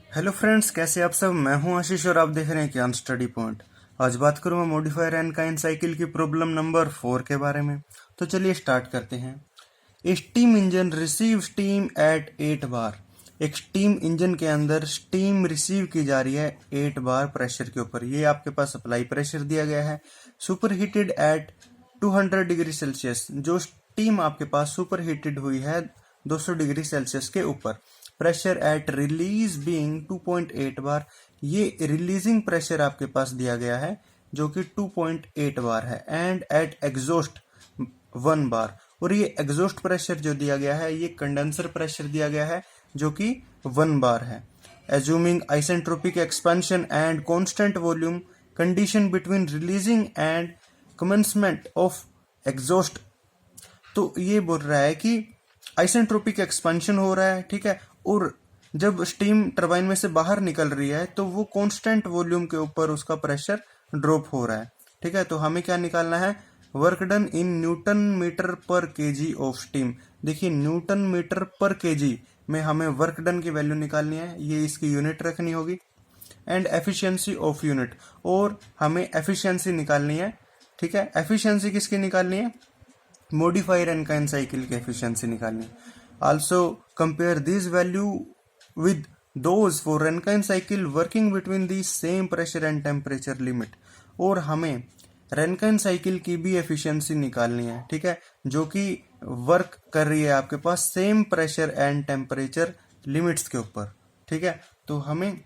Hello friends, कैसे आप सब। मैं हूं आशीष और आप देख रहे हैं ज्ञान स्टडी पॉइंट। आज बात करूंगा मॉडिफायर एनकाइन साइकिल की प्रॉब्लम नंबर 4 के बारे में। तो चलिए स्टार्ट करते हैं। A steam engine receive steam at 8 bar. एक स्टीम इंजन के अंदर स्टीम रिसीव की जा रही है 8 बार प्रेशर के ऊपर। ये आपके पास सप्लाई प्रेशर दिया गया है। Super heated at 200 degree Celsius. जो स्टीम आपके पास सुपर हीटेड हुई है 200 डिग्री सेल्सियस के ऊपर। प्रेशर एट रिलीज बीइंग 2.8 बार। ये रिलीजिंग प्रेशर आपके पास दिया गया है जो कि 2.8 बार है। एंड एट एग्जॉस्ट 1 बार। और ये एग्जॉस्ट प्रेशर जो दिया गया है ये कंडेंसर प्रेशर दिया गया है जो कि 1 बार है। Assuming isentropic expansion and constant volume condition between releasing and commencement of exhaust. तो ये बोल रहा है कि आइसेंट्रोपिक एक्सपेंशन हो रहा है, ठीक है, और जब स्टीम टरबाइन में से बाहर निकल रही है तो वो कांस्टेंट वॉल्यूम के ऊपर उसका प्रेशर ड्रॉप हो रहा है, ठीक है। तो हमें क्या निकालना है, work done in newton metre per KG of steam. देखिए न्यूटन मीटर पर केजी में हमें वर्क डन की वैल्यू निकालनी है, ये इसकी यूनिट रखनी होगी। एंड एफिशिएंसी ऑफ यूनिट, और हमें एफिशिएंसी निकालनी है, ठीक है। एफिशिएंसी किसकी निकालनी है, मॉडिफायर एनकाइन साइकिल की एफिशिएंसी निकालनी है। Also compare this value with those for Rankine cycle working between the same pressure and temperature limit। और हमें Rankine साइकिल की भी एफिशिएंसी निकालनी है, ठीक है, जो कि वर्क कर रही है आपके पास same pressure and temperature limits के ऊपर, ठीक है। तो हमें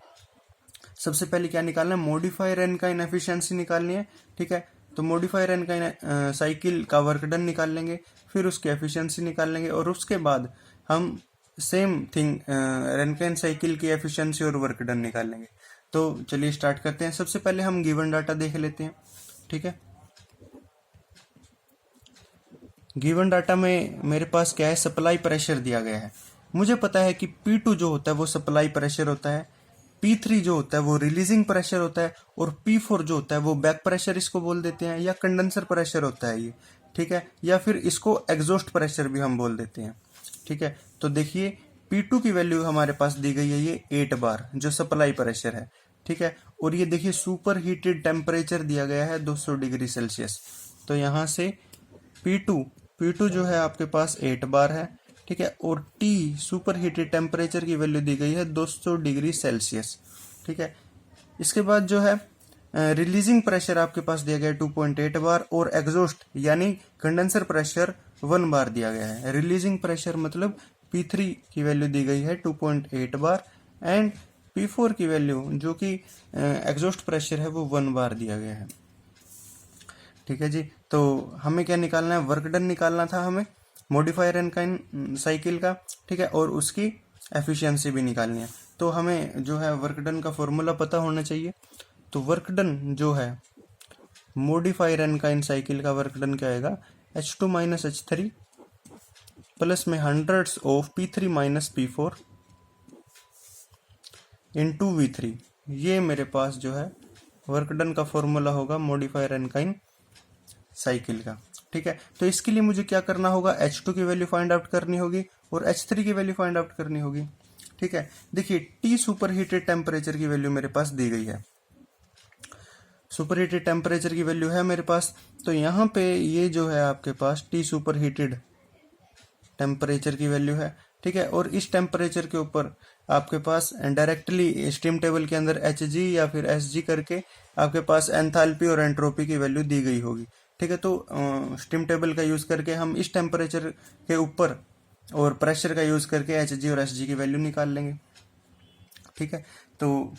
सबसे पहले क्या निकालना है, मॉडिफायर एनकाइन एफिशिएंसी निकालनी है, ठीक है। तो मॉडिफायर एनकाइन साइकिल का वर्क डन निकाल लेंगे, फिर उसकी एफिशिएंसी निकाल लेंगे, और उसके बाद हम सेम थिंग रेनकाइन साइकिल की एफिशिएंसी और वर्क डन निकाल लेंगे। तो चलिए स्टार्ट करते हैं। सबसे पहले हम गिवन डाटा देख लेते हैं, ठीक है। गिवन डाटा में मेरे पास क्या है, सप्लाई प्रेशर दिया गया है। मुझे पता है कि P2 जो होता है वो सप्लाई प्रेशर होता है, P3 जो होता है वो रिलीजिंग प्रेशर होता है, और P4 जो होता है वो बैक प्रेशर इसको बोल देते हैं, या कंडेंसर प्रेशर होता है ये, ठीक है, या फिर इसको एग्जॉस्ट प्रेशर भी हम बोल देते हैं, ठीक है। तो देखिए P2 की वैल्यू हमारे पास दी गई है ये 8 बार जो सप्लाई प्रेशर है, ठीक है। और ये देखिए सुपर हीटेड टेम्परेचर दिया गया है 200 डिग्री सेल्सियस। तो यहाँ से P2 जो है आपके पास 8 बार है, ठीक है, और T सुपर हीटेड टेम्परेचर की वैल्यू दी गई है 200 डिग्री सेल्सियस, ठीक है। इसके बाद जो है रिलीजिंग प्रेशर आपके पास दिया गया है 2.8 बार, और एग्जॉस्ट यानी कंडेंसर प्रेशर 1 बार दिया गया है। रिलीजिंग प्रेशर मतलब P3 की वैल्यू दी गई है 2.8 बार, एंड P4 की वैल्यू जो कि एग्जॉस्ट प्रेशर है वो 1 बार दिया गया है, ठीक है जी। तो हमें क्या निकालना है, वर्क डन निकालना था हमें मॉडिफायर एनकाइन साइकिल का, ठीक है, और उसकी एफिशिएंसी भी निकालनी है। तो हमें जो है वर्क डन का फॉर्मूला पता होना चाहिए। तो वर्क डन जो है मॉडिफायर एनकाइन साइकिल का वर्क डन क्या आएगा, H2 माइनस H3 प्लस में hundreds of P3 minus P4 into V3। ये मेरे पास जो है वर्क डन का फॉर्मूला होगा मॉडिफायर एनकाइन साइकिल का, ठीक है। तो इसके लिए मुझे क्या करना होगा, H2 की वैल्यू फाइंड आउट करनी होगी और H3 की वैल्यू फाइंड आउट करनी होगी, ठीक है। देखिए T सुपर हीटेड टेम्परेचर की वैल्यू मेरे पास दी गई है, सुपर हीटेड टेम्परेचर की वैल्यू है मेरे पास। तो यहाँ पे ये जो है आपके पास T सुपर हीटेड टेम्परेचर की वैल्यू है, ठीक है। और इस टेम्परेचर के ऊपर आपके पास डायरेक्टली स्टीम टेबल के अंदर Hg या फिर Sg करके आपके पास एंथैल्पी और एंट्रोपी की वैल्यू दी गई होगी, ठीक है। तो स्टीम टेबल का यूज करके हम इस टेम्परेचर के ऊपर और प्रेशर का यूज करके Hg और Sg की वैल्यू निकाल लेंगे, ठीक है। तो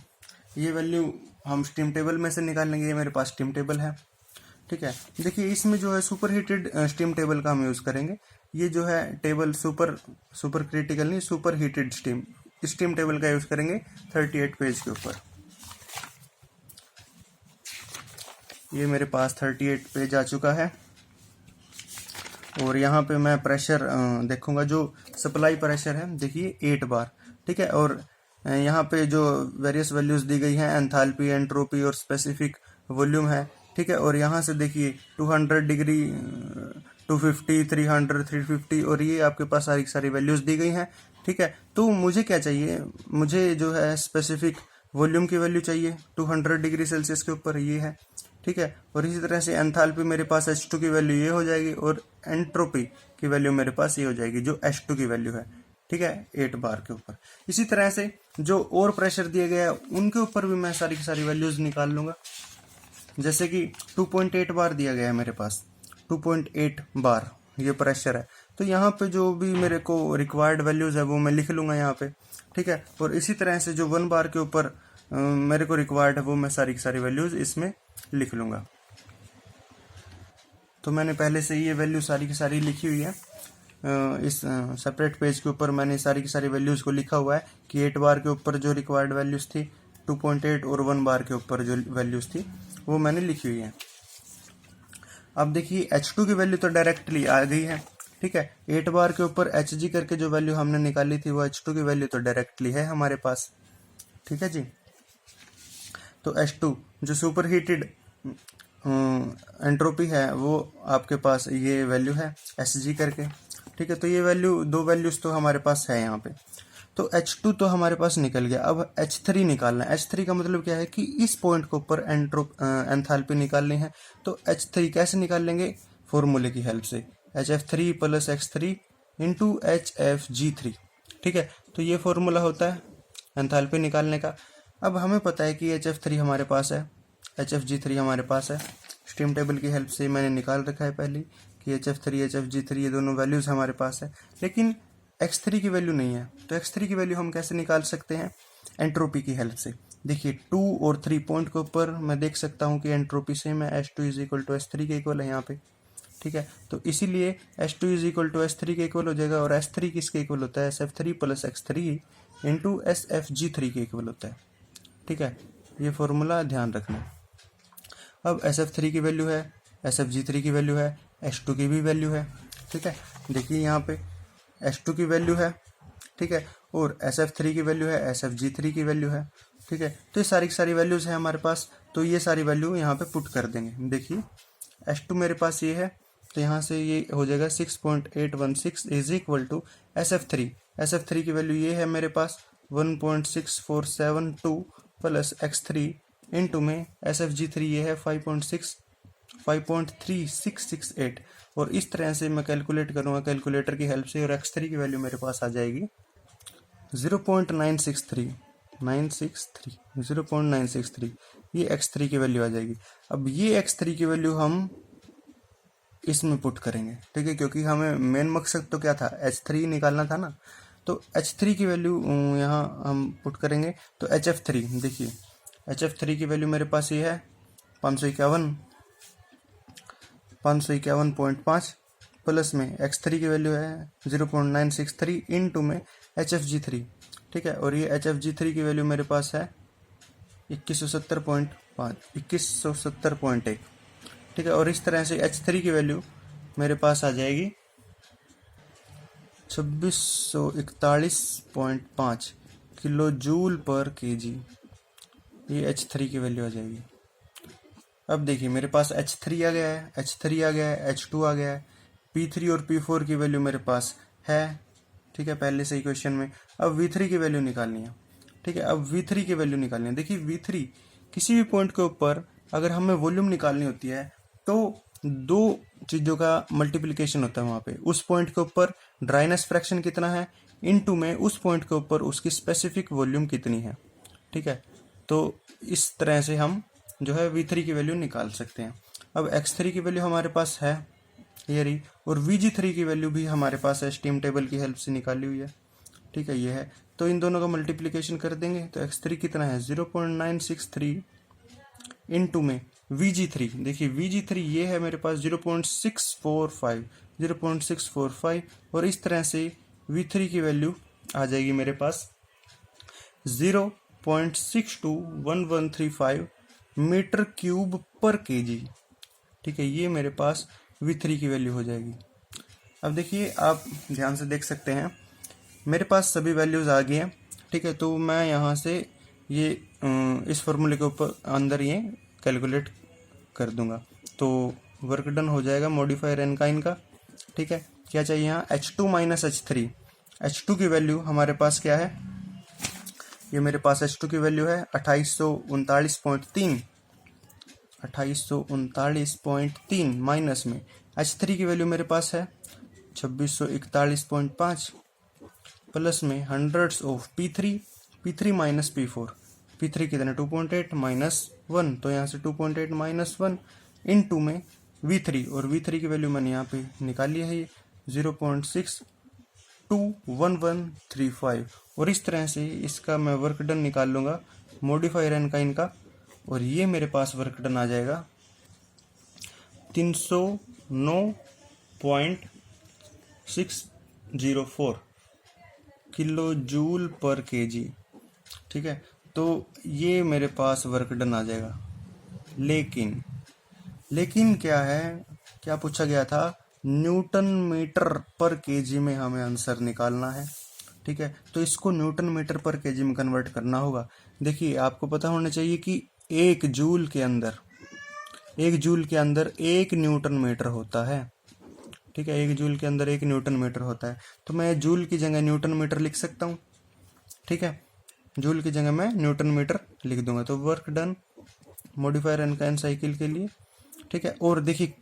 ये वैल्यू हम स्टीम टेबल में से निकाल लेंगे, ये मेरे पास स्टीम टेबल है, ठीक है। देखिए इसमें जो है सुपर हीटेड स्टीम टेबल का हम यूज करेंगे। ये जो है टेबल सुपर क्रिटिकल नहीं, सुपर हीटेड स्टीम टेबल का यूज करेंगे 38 पेज के ऊपर। ये मेरे पास 38 पेज आ चुका है, और यहाँ पे मैं प्रेशर देखूंगा, जो सप्लाई प्रेशर है देखिए 8 बार, ठीक है। और यहाँ पे जो वेरियस वैल्यूज दी गई हैं, एंथैल्पी, एंट्रोपी और स्पेसिफिक वॉल्यूम है, ठीक है। और यहाँ से देखिए 200 डिग्री, 250, 300, 350, और ये आपके पास सारी वैल्यूज दी गई हैं। ठीक है। तो मुझे क्या चाहिए, मुझे जो है स्पेसिफिक वॉल्यूम की वैल्यू चाहिए 200 डिग्री सेल्सियस के ऊपर, ये है। ठीक है। और इसी तरह से एंथैल्पी मेरे पास H2 की वैल्यू ये हो जाएगी और एंट्रोपी की वैल्यू मेरे पास ये हो जाएगी जो H2 की वैल्यू है। ठीक है, 8 बार के ऊपर। इसी तरह से जो और प्रेशर दिए गया है उनके ऊपर भी मैं सारी की सारी वैल्यूज निकाल लूंगा। जैसे कि 2.8 बार दिया गया है मेरे पास, 2.8 बार ये प्रेशर है, तो यहाँ पे जो भी मेरे को रिक्वायर्ड वैल्यूज है वो मैं लिख लूंगा यहाँ पे। ठीक है। और इसी तरह से जो 1 बार के ऊपर मेरे को रिक्वायर्ड है वो मैं सारी की सारी वैल्यूज इसमें लिख लूंगा। तो मैंने पहले से ये वैल्यू सारी की सारी लिखी हुई है। इस सेपरेट पेज के ऊपर मैंने सारी की सारी वैल्यूज को लिखा हुआ है कि 8 बार के ऊपर जो रिक्वायर्ड वैल्यूज थी 2.8 और 1 बार के ऊपर जो वैल्यूज थी वो मैंने लिखी हुई है। अब देखिए H2 की वैल्यू तो डायरेक्टली आ गई है। ठीक है। 8 बार के ऊपर Hg करके जो वैल्यू हमने निकाली थी वो H2 की वैल्यू तो डायरेक्टली है हमारे पास। ठीक है जी। तो H2 जो सुपर हीटेड एंट्रोपी है वो आपके पास ये वैल्यू है Sg करके। ठीक है। तो ये वैल्यू, दो वैल्यूज तो हमारे पास है यहाँ पे। तो H2 तो हमारे पास निकल गया। अब H3 निकालना है। H3 का मतलब क्या है कि इस पॉइंट के ऊपर एंथैल्पी निकालनी है। तो H3 कैसे निकाल लेंगे, फॉर्मूले की हेल्प से, HF3 + X3 × HFG3। ठीक है। तो ये फॉर्मूला होता है एंथैल्पी निकालने का। अब हमें पता है कि HF3 हमारे पास है, HFG3 हमारे पास है। स्टीम टेबल की हेल्प से मैंने निकाल रखा है पहले कि HF3 HFG3 ये दोनों वैल्यूज हमारे पास है, लेकिन X3 की वैल्यू नहीं है। तो X3 की वैल्यू हम कैसे निकाल सकते हैं, एंट्रोपी की हेल्प से। देखिए 2 और 3 पॉइंट के ऊपर मैं देख सकता हूँ कि एंट्रोपी सेम है, H2 = S3 के इक्वल है यहाँ पे। ठीक है। तो इसीलिए H2 = S3 के इक्वल हो जाएगा और S3 किसके इक्वल होता है, SF3 + X3 × SFG3 के इक्वल होता है। ठीक है। ये फॉर्मूला ध्यान रखना। अब SF3 की वैल्यू है, SFG3 की वैल्यू है, H2 की भी वैल्यू है। ठीक है। देखिए यहाँ पे H2 की वैल्यू है। ठीक है। और SF3 की वैल्यू है, SFG3 की वैल्yu है। ठीक है। तो ये सारी की सारी वैल्यूज है हमारे पास। तो ये सारी वैल्यू यहाँ पे पुट कर देंगे। देखिए H2 मेरे पास ये है, तो यहाँ से ये हो जाएगा 6.816 = SF3। SF3 की वैल्यू ये है मेरे पास 1.6472 + X3 इंटू में SFG3 ये है 5.3668। और इस तरह से मैं कैलकुलेट करूँगा कैलकुलेटर की हेल्प से, और X3 की वैल्यू मेरे पास आ जाएगी 0.963। ये X3 की वैल्यू आ जाएगी। अब ये X3 की वैल्यू हम इसमें पुट करेंगे। ठीक है। क्योंकि हमें मेन मकसद तो क्या था, H3 निकालना था ना। तो H3 की वैल्यू यहाँ हम पुट करेंगे। तो HF3 देखिए, HF3 की वैल्यू मेरे पास ये है 551.5 प्लस में X3 की वैल्यू है 0.963 इंटू में HFG3। ठीक है। और ये HFG3 की वैल्यू मेरे पास है 2170.1। ठीक है। और इस तरह से H3 की वैल्यू मेरे पास आ जाएगी 2641.5 किलो जूल पर kg। ये H3 की वैल्यू आ जाएगी। अब देखिए मेरे पास H3 आ गया है, H3 आ गया है, H2 आ गया है, P3 और P4 की वैल्यू मेरे पास है। ठीक है, पहले से ही क्वेश्चन में। अब V3 की वैल्यू निकालनी है। ठीक है। अब V3 की वैल्यू निकालनी है। देखिए V3 किसी भी पॉइंट के ऊपर अगर हमें वॉल्यूम निकालनी होती है तो दो चीज़ों का मल्टीप्लिकेशन होता है वहाँ पे। उस पॉइंट के ऊपर ड्राइनेस फ्रैक्शन कितना है इनटू में उस पॉइंट के ऊपर उसकी स्पेसिफिक वॉल्यूम कितनी है। ठीक है। तो इस तरह से हम जो है V3 की वैल्यू निकाल सकते हैं। अब X3 की वैल्यू हमारे पास है ये रही, और VG3 की वैल्यू भी हमारे पास है, स्टीम टेबल की हेल्प से निकाली हुई है। ठीक है, ये है। तो इन दोनों का मल्टीप्लिकेशन कर देंगे तो X3 कितना है 0.963 इंटू में VG3। देखिए VG3 ये है मेरे पास 0.645 और इस तरह से V3 की वैल्यू आ जाएगी मेरे पास 0.621135 मीटर क्यूब पर kg। ठीक है, ये मेरे पास V3 की वैल्यू हो जाएगी। अब देखिए आप ध्यान से देख सकते हैं मेरे पास सभी वैल्यूज आ गई हैं। ठीक है, तो मैं यहाँ से ये इस फॉर्मूले के ऊपर अंदर ये कैलकुलेट कर दूंगा तो वर्क डन हो जाएगा मॉडिफायर एनकाइन का। ठीक है, क्या चाहिए यहाँ H2 - H3। H2 की वैल्यू हमारे पास क्या है, ये मेरे पास H2 की वैल्यू है 2839.3 माइनस में H3 की वैल्यू मेरे पास है 2641.5 प्लस में hundreds of P3 minus P4 कितने 2.8 माइनस 1, तो यहाँ से 2.8 माइनस 1 इनटू में V3, और V3 की वैल्यू मैंने यहाँ पे निकाली है ये 0.621135, और इस तरह से इसका मैं वर्क डन निकाल लूँगा मॉडिफायर एनकाइन का, और ये मेरे पास वर्क डन आ जाएगा 309.604 किलो जूल पर केजी। ठीक है, तो ये मेरे पास वर्क डन आ जाएगा। लेकिन क्या है, क्या पूछा गया था, न्यूटन मीटर पर केजी में हमें आंसर निकालना है। ठीक है, तो इसको न्यूटन मीटर पर केजी में कन्वर्ट करना होगा। देखिए, आपको पता होना चाहिए कि एक जूल के अंदर 1 न्यूटन मीटर होता है। ठीक है, 1 जूल के अंदर 1 न्यूटन मीटर होता है, तो मैं जूल की जगह न्यूटन मीटर लिख सकता हूँ। ठीक है, जूल की जगह मैं न्यूटन मीटर लिख दूंगा, तो work done modifier Rankine cycle के लिए। ठीक है, और देखिए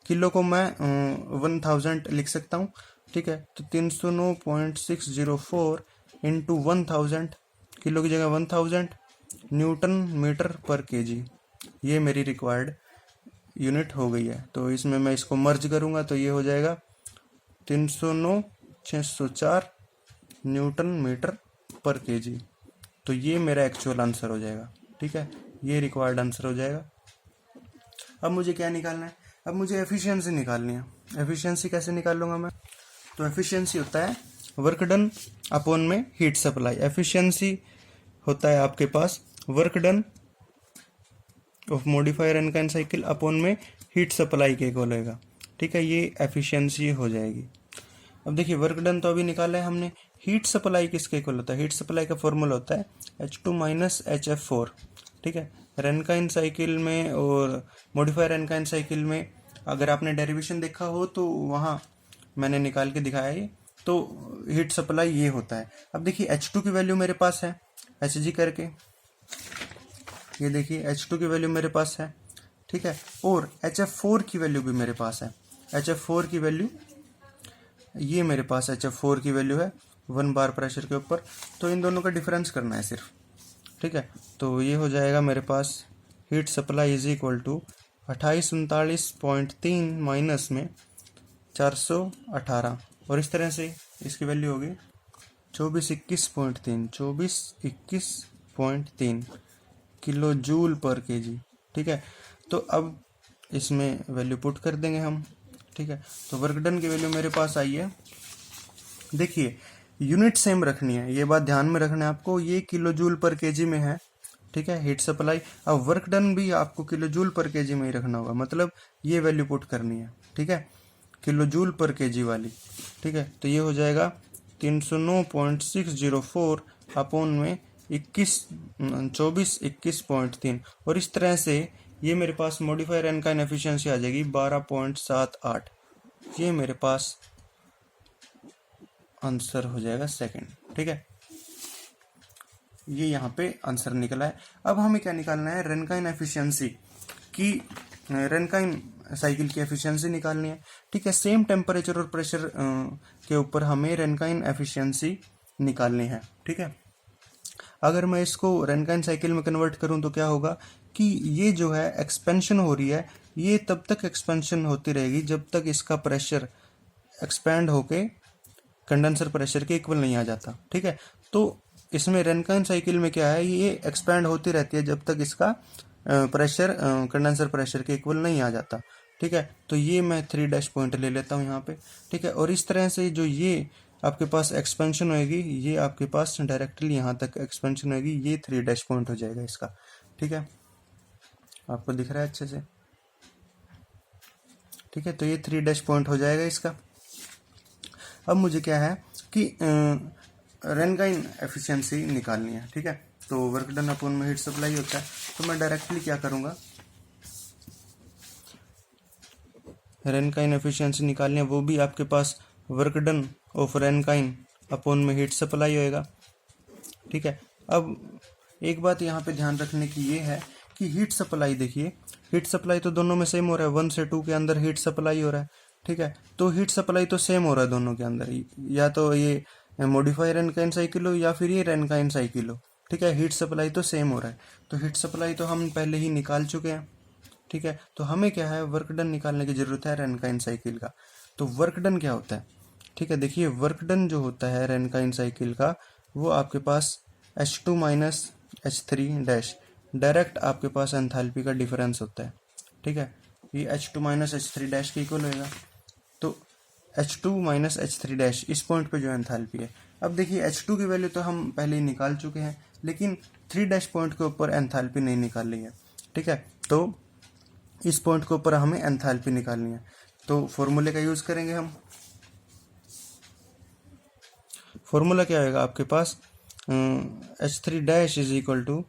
किलो को मैं 1000 लिख सकता हूँ। ठीक है, तो 309.604 इंटू 1000, किलो की जगह 1000 न्यूटन मीटर पर केजी, ये मेरी रिक्वायर्ड यूनिट हो गई है। तो इसमें मैं इसको मर्ज करूंगा तो ये हो जाएगा 309,604 न्यूटन मीटर पर केजी, तो ये मेरा एक्चुअल आंसर हो जाएगा। ठीक है, ये रिक्वायर्ड आंसर हो जाएगा। अब मुझे क्या निकालना है, अब मुझे एफिशिएंसी निकालनी है। एफिशिएंसी कैसे निकाल लूंगा मैं, तो एफिशिएंसी होता है वर्क डन अपॉन में हीट सप्लाई। एफिशिएंसी होता है आपके पास work done of modifier Rankine cycle upon में हीट सप्लाई के इक्वल होगा। ठीक है, ये एफिशिएंसी हो जाएगी। अब देखिए, वर्क डन तो अभी निकाला है हमने, हीट सप्लाई किसके इक्वल होता है, हीट सप्लाई का फॉर्मूला होता है H2 माइनस HF4। ठीक है, एनकाइन साइकिल में और मॉडिफायर एनकाइन साइकिल में अगर आपने डेरिवेशन देखा हो तो वहाँ मैंने निकाल के दिखाया है। तो हीट सप्लाई ये होता है। अब देखिए, H2 की वैल्यू मेरे पास है Hg करके, ये देखिए H2 की वैल्यू मेरे पास है। ठीक है, और HF4 की वैल्यू भी मेरे पास है। HF4 की वैल्यू, ये मेरे पास HF4 की वैल्यू है 1 बार प्रेशर के ऊपर, तो इन दोनों का डिफरेंस करना है सिर्फ। ठीक है, तो ये हो जाएगा मेरे पास heat supply is equal to 2839.3 minus में 418, और इस तरह से इसकी वैल्यू होगी 2421.3 किलो जूल पर केजी। ठीक है, तो अब इसमें वैल्यू पुट कर देंगे हम। ठीक है, तो वर्क डन की वैल्यू मेरे पास आई है। देखिए, यूनिट सेम रखनी है, ये बात ध्यान में रखना है आपको, ये किलो जूल पर केजी में है। ठीक है, हीट सप्लाई। अब वर्क डन भी आपको किलो जूल पर केजी में ही रखना होगा, मतलब ये वैल्यू पुट करनी है। ठीक है, किलो जूल पर केजी वाली। ठीक है, तो ये हो जाएगा 309.604 अपॉन में 2421.3, और इस तरह से ये मेरे पास मॉडिफायर एनकाइन एफिशिएंसी आ जाएगी 12.78। ये मेरे पास आंसर हो जाएगा सेकंड। ठीक है, ये यहाँ पे आंसर निकला है। अब हमें क्या निकालना है, रेनकाइन एफिशिएंसी की, रेनकाइन साइकिल की एफिशिएंसी निकालनी है। ठीक है, सेम टेम्परेचर और प्रेशर के ऊपर हमें रेनकाइन एफिशिएंसी निकालनी है। ठीक है, अगर मैं इसको रेनकाइन साइकिल में कन्वर्ट करूं तो क्या होगा कि ये जो है एक्सपेंशन हो रही है, ये तब तक एक्सपेंशन होती रहेगी जब तक इसका प्रेशर एक्सपैंड होके कंडेंसर प्रेशर के इक्वल नहीं आ जाता। ठीक है, तो इसमें रेनकाइन साइकिल में क्या है, ये एक्सपैंड होती रहती है जब तक इसका प्रेशर कंडेंसर प्रेशर के इक्वल नहीं आ जाता। ठीक है, तो ये मैं 3 पॉइंट ले लेता हूँ यहाँ पे। ठीक है, और इस तरह से जो ये आपके पास एक्सपेंशन होएगी, ये आपके पास डायरेक्टली यहाँ तक एक्सपेंशन होएगी, ये 3 पॉइंट हो जाएगा इसका। ठीक है, आपको दिख रहा है अच्छे से। ठीक है, तो ये 3 पॉइंट हो जाएगा इसका। अब मुझे क्या है कि रेनकाइन एफिशिएंसी निकालनी है। ठीक है, तो वर्क डन अपॉन में हीट सप्लाई होता है, तो मैं डायरेक्टली क्या करूंगा, रेनकाइन एफिशिएंसी निकालनी है, वो भी आपके पास वर्क डन ऑफ रैनकाइन अपॉन में हीट सप्लाई होएगा। ठीक है, अब एक बात यहाँ पे ध्यान रखने की ये है कि हीट सप्लाई, देखिए हीट सप्लाई तो दोनों में सेम हो रहा है, 1 से 2 के अंदर हीट सप्लाई हो रहा है। ठीक है, तो हीट सप्लाई तो सेम हो रहा है दोनों के अंदर, या तो ये मॉडिफाई रैनकाइन साइकिल हो या फिर ये रैनकाइन साइकिल हो। ठीक है, हीट सप्लाई तो सेम हो रहा है, तो हीट सप्लाई तो हम पहले ही निकाल चुके हैं। ठीक है, तो हमें क्या है, वर्क डन निकालने की जरूरत है रैनकाइन साइकिल का। तो वर्क डन क्या होता है? ठीक है, देखिए वर्क डन जो होता है रैनकाइन साइकिल का, वो आपके पास H2 minus H3 dash, direct आपके पास एंथैल्पी का डिफरेंस होता है। ठीक है, ये H2 माइनस H3 डैश के इक्वल होएगा। तो H2 माइनस H3 डैश इस पॉइंट पे जो एंथैल्पी है। अब देखिए H2 की वैल्यू तो हम पहले ही निकाल चुके हैं, लेकिन 3 डैश पॉइंट के ऊपर एंथैल्पी नहीं निकाली है। ठीक है, तो इस पॉइंट के ऊपर हमें एंथैल्पी निकालनी है, तो फॉर्मूले का यूज करेंगे हम। फॉर्मूला क्या होगा आपके पास, H3 dash is equal to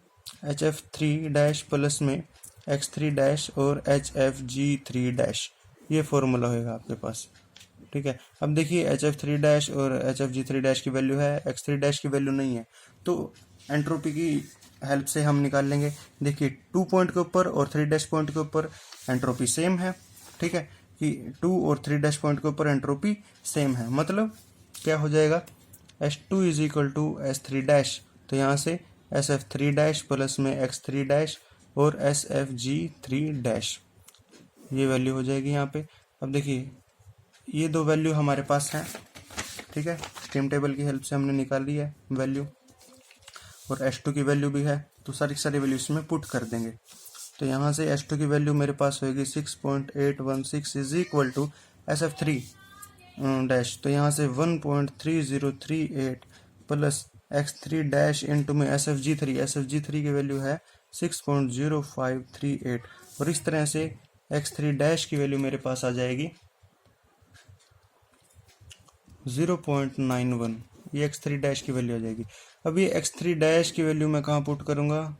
HF3 dash plus में X3 डैश और HFG3 डैश, ये फॉर्मूला होगा आपके पास। ठीक है, अब देखिए HF3 डैश और HFG3 डैश की वैल्यू है, X3 डैश की वैल्यू नहीं है, तो एंट्रोपी की हेल्प से हम निकाल लेंगे। देखिए 2 पॉइंट के ऊपर और 3 डैश पॉइंट के ऊपर एंट्रोपी सेम है। ठीक है, कि 2 और 3 डैश पॉइंट के ऊपर एंट्रोपी सेम है, मतलब क्या हो जाएगा, H2 is equal to S3 dash, तो यहाँ से SF3 डैश प्लस में X3 डैश और SFG3 डैश, ये वैल्यू हो जाएगी यहाँ पे। अब देखिए ये दो वैल्यू हमारे पास हैं। ठीक है, स्ट्रीम टेबल की हेल्प से हमने निकाल ली है वैल्यू, और H2 की वैल्यू भी है, तो सारी वैल्यू इसमें पुट कर देंगे। तो यहाँ से H2 की वैल्यू मेरे पास होगी 6.816 is equal to SF3 dash, तो यहाँ से 1.3038 प्लस X3 डैश इंटू में SFG3 की वैल्यू है 6.0538, और इस तरह से X3 डैश की वैल्यू मेरे पास आ जाएगी 0.91, ये X3 डैश की वैल्यू आ जाएगी। अब ये X3 डैश की वैल्यू मैं कहाँ पुट करूँगा,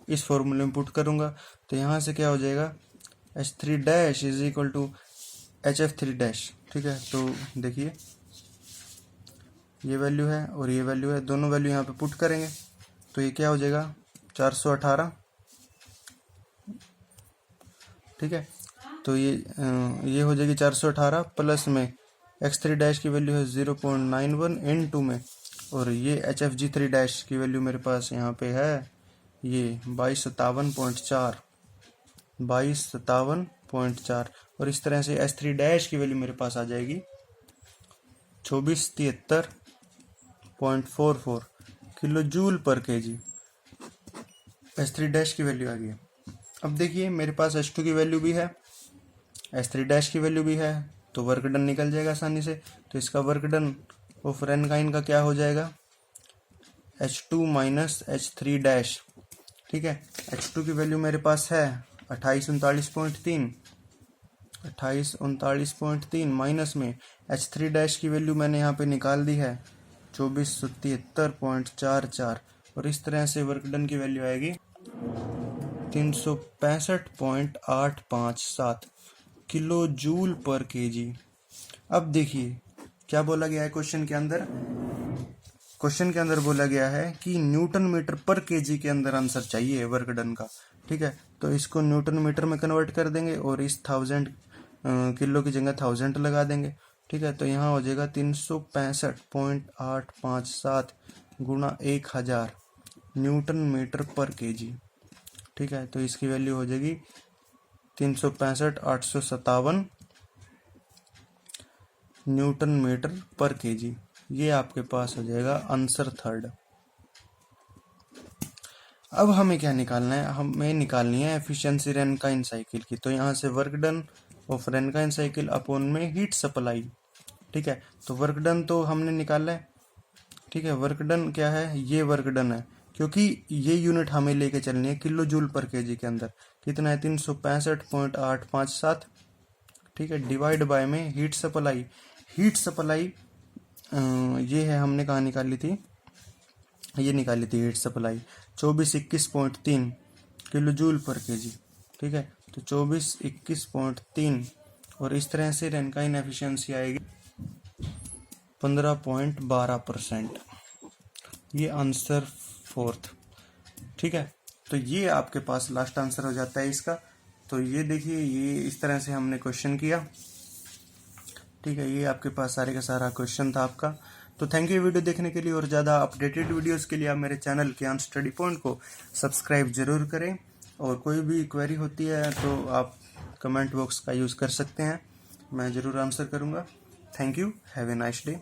इस फॉर्मूले में पुट करूँगा, तो यहाँ से क्या हो जाएगा, H3 dash is equal to HF3 dash. ठीक है, तो देखिए ये वैल्यू है और ये वैल्यू है, दोनों वैल्यू यहाँ पे पुट करेंगे, तो ये क्या हो जाएगा 418। ठीक है, तो ये हो जाएगी 418 प्लस में X3 डैश की वैल्यू है 0.91 इनटू में, और ये HFG3 डैश की वैल्यू मेरे पास यहाँ पे है ये 2257.4, और इस तरह से S3 डैश की वैल्यू मेरे पास आ जाएगी 2473.44 किलो जूल पर केजी। S3 डैश की वैल्यू आ गई। अब देखिए मेरे पास H2 की वैल्यू भी है, S3 डैश की वैल्यू भी है, तो वर्क डन निकल जाएगा आसानी से। तो इसका वर्क डन ऑफ रैनकाइन का क्या हो जाएगा, H2 माइनस H3 डैश। ठीक है, H2 की वैल्यू मेरे पास है 2839.3 माइनस में H3 डैश की वैल्यू मैंने यहाँ पे निकाल दी है 2473.44, और इस तरह से वर्क डन की वैल्यू आएगी 365.857 किलो जूल पर केजी। अब देखिए क्या बोला गया है क्वेश्चन के अंदर, बोला गया है कि न्यूटन मीटर पर केजी के अंदर आंसर चाहिए वर्क डन का। ठीक है, तो इसको न्यूटन मीटर में कन्वर्ट कर देंगे और इस 1000 किलो की जगह 1000 लगा देंगे। ठीक है, तो यहाँ हो जाएगा 365.857 गुणा 1000 न्यूटन मीटर पर केजी। ठीक है, तो इसकी वैल्यू हो जाएगी 365,857 न्यूटन मीटर पर केजी। ये आपके पास हो जाएगा आंसर थर्ड। अब हमें क्या निकालना है, हमें निकालनी है एफिशिएंसी रैनकाइन साइकिल की। तो यहाँ से work done of Rankine cycle upon में हीट सप्लाई। ठीक है, तो वर्क डन तो हमने निकाला है। ठीक है, वर्क डन क्या है, ये वर्क डन है, क्योंकि ये यूनिट हमें लेके चलनी है किलो जूल पर केजी के अंदर। कितना है 365.857। ठीक है, डिवाइड बाय में हीट सप्लाई। ये है, हमने कहाँ निकाली थी, ये निकाली थी हीट सप्लाई 2421.3 किलो जूल पर केजी। ठीक है, तो 2421.3, और इस तरह से रैनकाइन एफिशिएंसी आएगी 15.12%। ये आंसर फोर्थ। ठीक है, तो ये आपके पास लास्ट आंसर हो जाता है इसका। तो ये देखिए, ये इस तरह से हमने क्वेश्चन किया। ठीक है, ये आपके पास सारे का सारा क्वेश्चन था आपका। तो थैंक यू वीडियो देखने के लिए, और ज़्यादा अपडेटेड वीडियोस के लिए आप मेरे चैनल ज्ञान स्टडी पॉइंट को सब्सक्राइब जरूर करें। और कोई भी क्वेरी होती है तो आप कमेंट बॉक्स का यूज़ कर सकते हैं, मैं ज़रूर आंसर करूँगा। Thank you, have a nice day.